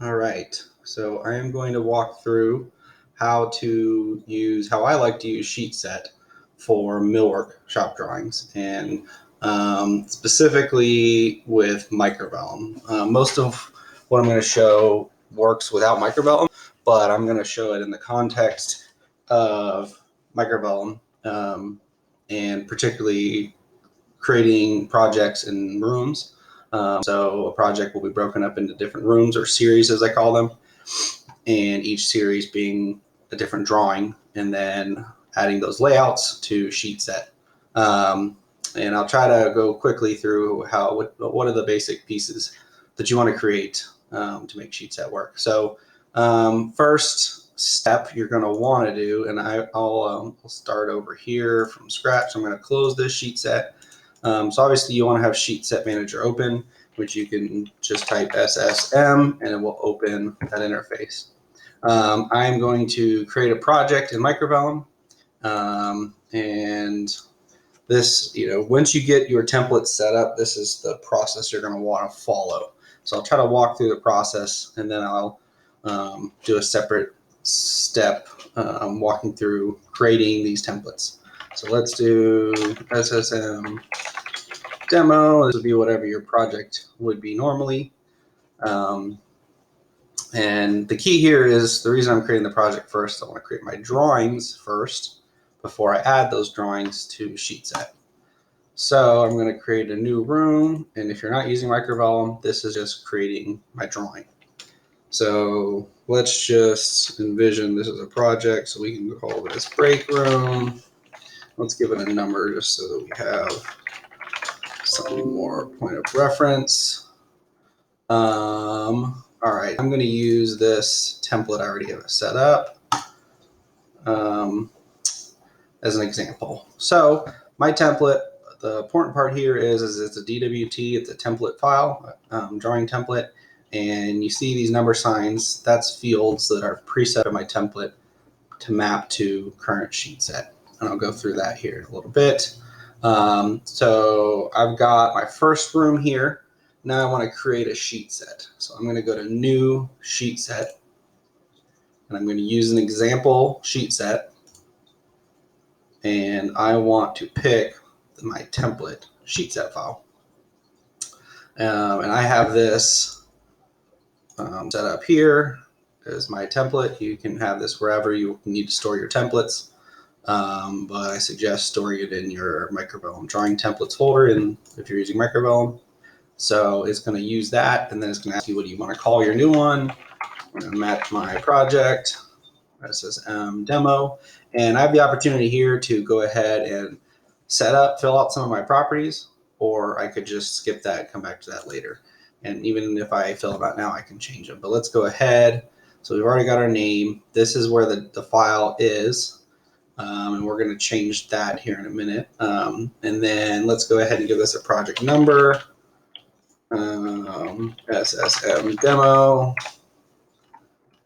All right, so I am going to walk through how I like to use Sheetset for millwork shop drawings, and specifically with microvellum. Most of what I'm going to show works without microvellum, but I'm going to show it in the context of microvellum, and particularly creating projects in rooms. So a project will be broken up into different rooms, or series as I call them, and each series being a different drawing, and then adding those layouts to Sheetset. And I'll try to go quickly through what are the basic pieces that you want to create to make Sheetset work. So first step you're going to want to do, and I'll start over here from scratch. I'm going to close this Sheetset. So obviously you want to have Sheetset Manager open, which you can just type SSM and it will open that interface. I'm going to create a project in microvellum, and this, once you get your template set up, this is the process you're going to want to follow. So I'll try to walk through the process, and then I'll do a separate step walking through creating these templates. So let's do SSM demo. This would be whatever your project would be normally. And the key here is, the reason I'm creating the project first, I want to create my drawings first before I add those drawings to Sheetset. So I'm going to create a new room, and if you're not using microvellum, this is just creating my drawing. So let's just envision this is a project, so we can call this break room. Let's give it a number just so that we have something more point of reference. All right, I'm going to use this template I already have set up as an example. So my template, the important part here is it's a DWT, it's a template file, drawing template, and you see these number signs, that's fields that are preset in my template to map to current Sheetset. And I'll go through that here in a little bit. So I've got my first room here. Now I want to create a Sheetset. So I'm going to go to New Sheetset, and I'm going to use an example Sheetset, and I want to pick my template Sheetset file. And I have this set up here as my template. You can have this wherever you need to store your templates. But I suggest storing it in your microvellum drawing templates folder, and if you're using microvellum. So it's going to use that, and then it's going to ask you what do you want to call your new one. I'm going to match my project. That says demo, and I have the opportunity here to go ahead and fill out some of my properties, or I could just skip that and come back to that later. And even if I fill them out now, I can change them. But let's go ahead. So we've already got our name. This is where the file is. And we're going to change that here in a minute. And then let's go ahead and give this a project number, SSM demo,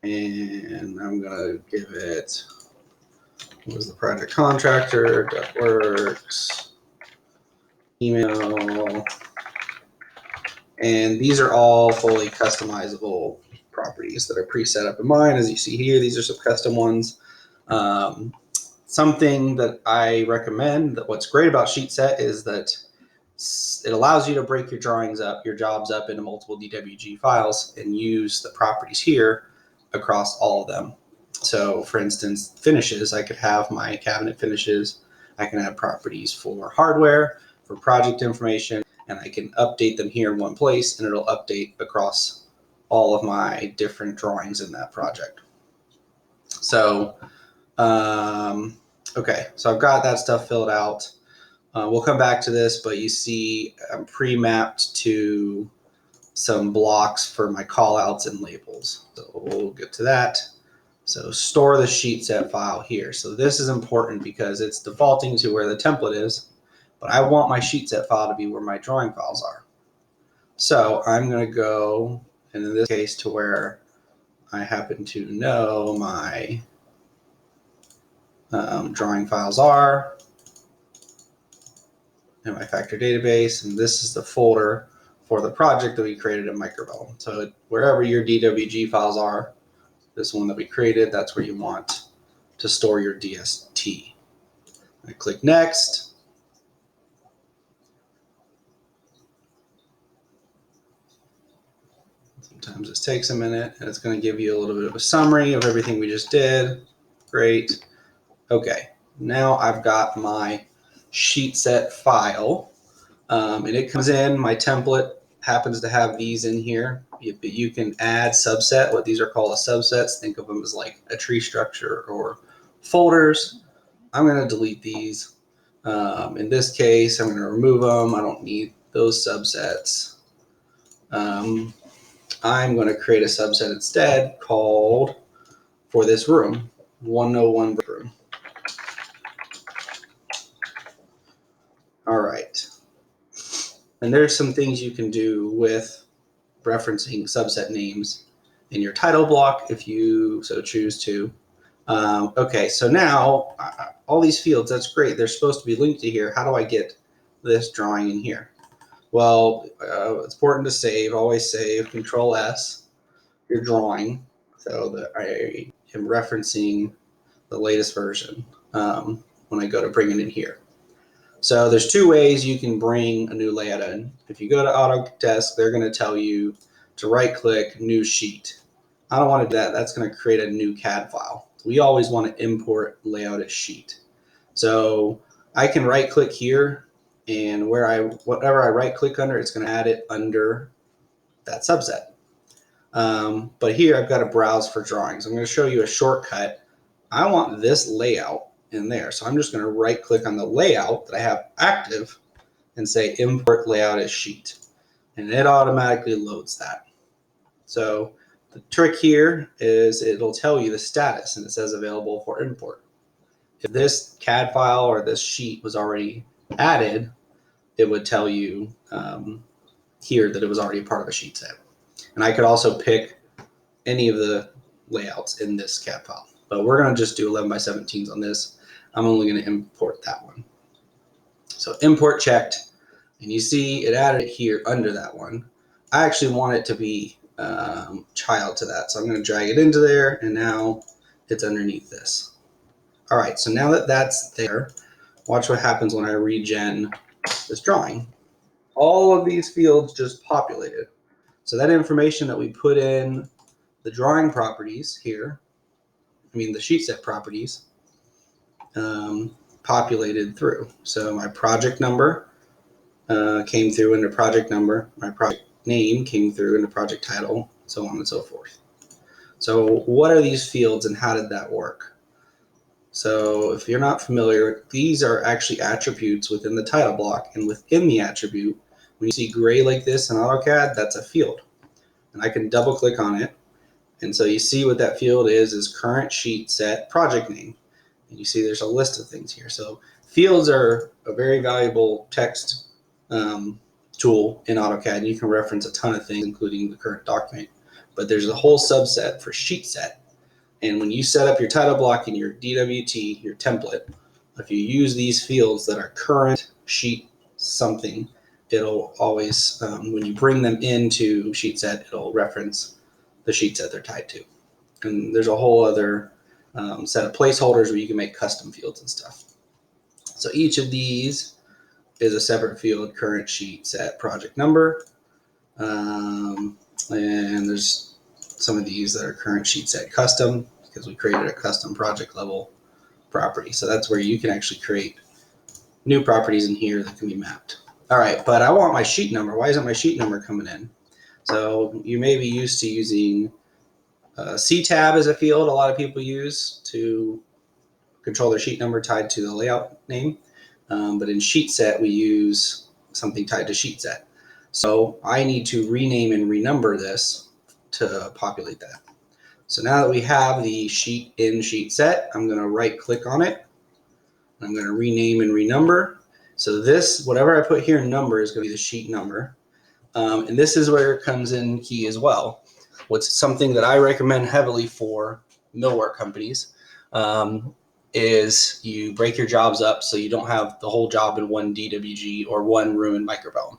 and I'm going to give it, what was the project contractor, .works, email, and these are all fully customizable properties that are pre-set up in mine. As you see here, these are some custom ones. Something that I recommend, that what's great about Sheetset is that it allows you to break your drawings up, your jobs up into multiple DWG files and use the properties here across all of them. So for instance, finishes, I could have my cabinet finishes, I can have properties for hardware, for project information, and I can update them here in one place, and it'll update across all of my different drawings in that project. So okay, so I've got that stuff filled out. We'll come back to this, but you see I'm pre-mapped to some blocks for my callouts and labels. So we'll get to that. So store the Sheetset file here. So this is important because it's defaulting to where the template is, but I want my Sheetset file to be where my drawing files are. So I'm going to go, and in this case, to where I happen to know my drawing files are in my factor database, and this is the folder for the project that we created in Microvellum. So wherever your DWG files are, this one that we created, that's where you want to store your DST. I click next. Sometimes this takes a minute, and it's going to give you a little bit of a summary of everything we just did. Great. Okay, now I've got my sheet set file, and it comes in. My template happens to have these in here. You can add subset. What these are called as subsets. Think of them as like a tree structure or folders. I'm going to delete these. In this case, I'm going to remove them. I don't need those subsets. I'm going to create a subset instead called, for this room, 101 room. All right. And there's some things you can do with referencing subset names in your title block if you so choose to. Okay, so now all these fields, that's great. They're supposed to be linked to here. How do I get this drawing in here? Well, it's important to save. Always save. Control S, your drawing, so that I am referencing the latest version when I go to bring it in here. So there's two ways you can bring a new layout in. If you go to Autodesk, they're going to tell you to right-click, New Sheet. I don't want to do that. That's going to create a new CAD file. We always want to import layout as sheet. So I can right-click here, and whatever I right-click under, it's going to add it under that subset. But here I've got to browse for drawings. I'm going to show you a shortcut. I want this layout in there. So I'm just going to right click on the layout that I have active and say import layout as sheet. And it automatically loads that. So the trick here is it'll tell you the status and it says available for import. If this CAD file or this sheet was already added, it would tell you here that it was already a part of a sheet set. And I could also pick any of the layouts in this CAD file. But we're going to just do 11 by 17s on this. I'm only going to import that one. So import checked, and you see it added it here under that one. I actually want it to be child to that, so I'm going to drag it into there, and now it's underneath this. All right, so now that that's there, watch what happens when I regen this drawing. All of these fields just populated. So that information that we put in the drawing properties here, the sheet set properties, populated through. So my project number came through into project number, my project name came through into project title, so on and so forth. So what are these fields and how did that work? So if you're not familiar, these are actually attributes within the title block, and within the attribute, when you see gray like this in AutoCAD, that's a field. And I can double click on it. And so you see what that field is current sheet set project name. And you see there's a list of things here. So fields are a very valuable text tool in AutoCAD. And you can reference a ton of things, including the current document. But there's a whole subset for sheet set. And when you set up your title block in your DWT, your template, if you use these fields that are current sheet something, it'll always, when you bring them into sheet set, it'll reference the sheet set they're tied to. And there's a whole other set of placeholders where you can make custom fields and stuff. So each of these is a separate field, current sheet set project number. And there's some of these that are current sheet set custom because we created a custom project level property. So that's where you can actually create new properties in here that can be mapped. All right, but I want my sheet number. Why isn't my sheet number coming in? So you may be used to using C-tab as a field a lot of people use to control their sheet number tied to the layout name. But in sheet set, we use something tied to sheet set. So I need to rename and renumber this to populate that. So now that we have the sheet in sheet set, I'm going to right click on it. I'm going to rename and renumber. So this, whatever I put here in number, is going to be the sheet number. And this is where it comes in key as well. What's something that I recommend heavily for millwork companies is you break your jobs up so you don't have the whole job in one DWG or one room in Microvellum.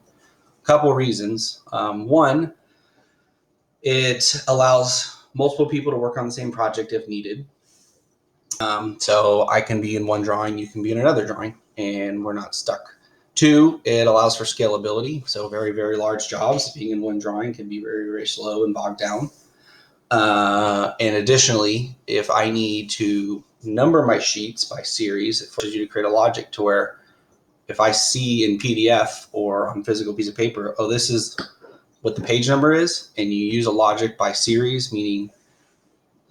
Couple reasons. One, it allows multiple people to work on the same project if needed. So I can be in one drawing, you can be in another drawing, and we're not stuck. Two, it allows for scalability. So very, very large jobs being in one drawing can be very, very slow and bogged down. And additionally, if I need to number my sheets by series, it forces you to create a logic to where if I see in PDF or on physical piece of paper, oh, this is what the page number is, and you use a logic by series, meaning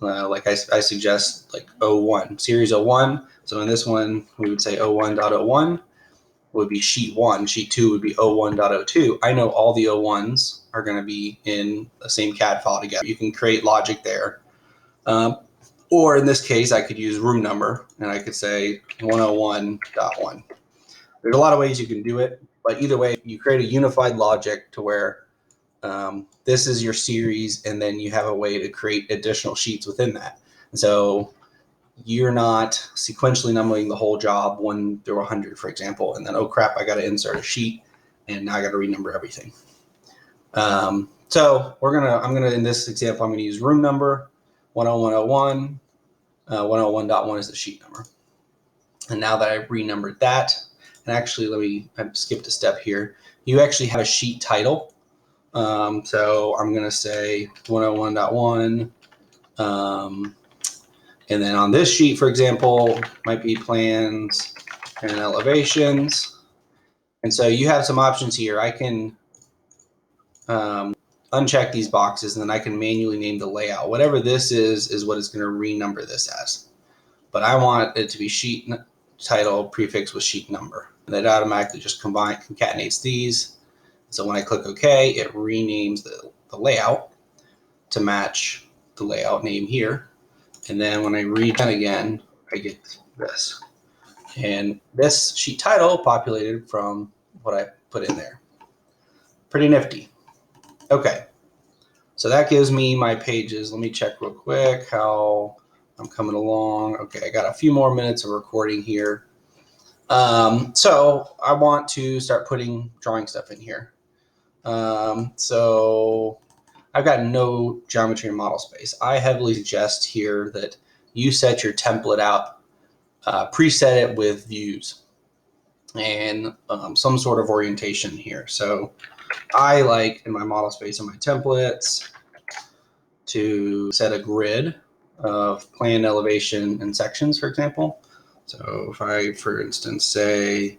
like I suggest like 01, series 01. So in this one, we would say 01.01 would be sheet 1. Sheet 2 would be 01.02. I know all the 01s are going to be in the same CAD file together. You can create logic there. Or in this case, I could use room number, and I could say 101.1. There's a lot of ways you can do it, but either way, you create a unified logic to where this is your series, and then you have a way to create additional sheets within that. And so you're not sequentially numbering the whole job 1 through 100, for example, and then, oh crap, I got to insert a sheet, and now I got to renumber everything. So I'm gonna in this example, I'm gonna use room number 10101. 101.1 is the sheet number. And now that I've renumbered that, and actually I skipped a step here. You actually have a sheet title. So I'm going to say 101.1. And then on this sheet, for example, might be plans and elevations. And so you have some options here. I can uncheck these boxes, and then I can manually name the layout. Whatever this is what it's going to renumber this as. But I want it to be sheet title prefixed with sheet number. And that automatically just concatenates these. So when I click OK, it renames the layout to match the layout name here. And then when I read that again, I get this. And this sheet title populated from what I put in there. Pretty nifty. Okay, so that gives me my pages. Let me check real quick how I'm coming along. Okay, I got a few more minutes of recording here. So I want to start putting drawing stuff in here. So I've got no geometry and model space. I heavily suggest here that you set your template out, preset it with views and some sort of orientation here. So I like in my model space and my templates to set a grid of plan, elevation, and sections, for example. So if I, for instance, say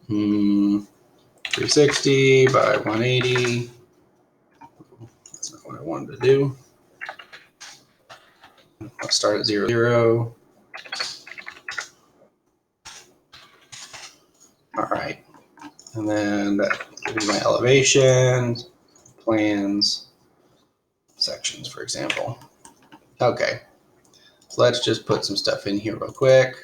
360 by 180, that's not what I wanted to do. I'll start at 0, 0. All right. And then that gives me my elevations, plans, sections, for example. Okay. So let's just put some stuff in here real quick.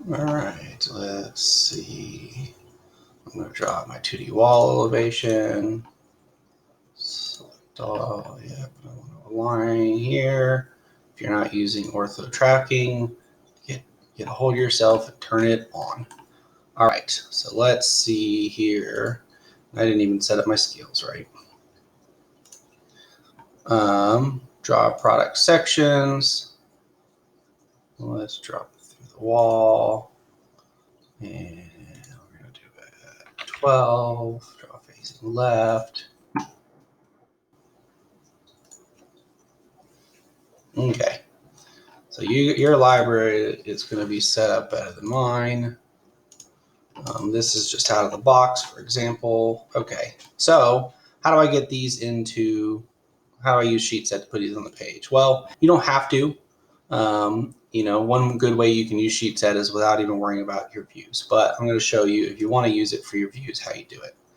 All right, let's see. I'm going to draw my 2D wall elevation. Select all, yeah, I want to align here. If you're not using ortho tracking, get a hold of yourself and turn it on. All right, so let's see here. I didn't even set up my scales right. Draw product sections. Let's drop it through the wall. And we're going to do it at 12. Draw facing left. Okay. So your library is going to be set up better than mine. This is just out of the box, for example. Okay. So how do I get these into, how do I use SheetSet to put these on the page? Well, you don't have to. You know, one good way you can use SheetSet is without even worrying about your views. But I'm going to show you, if you want to use it for your views, how you do it.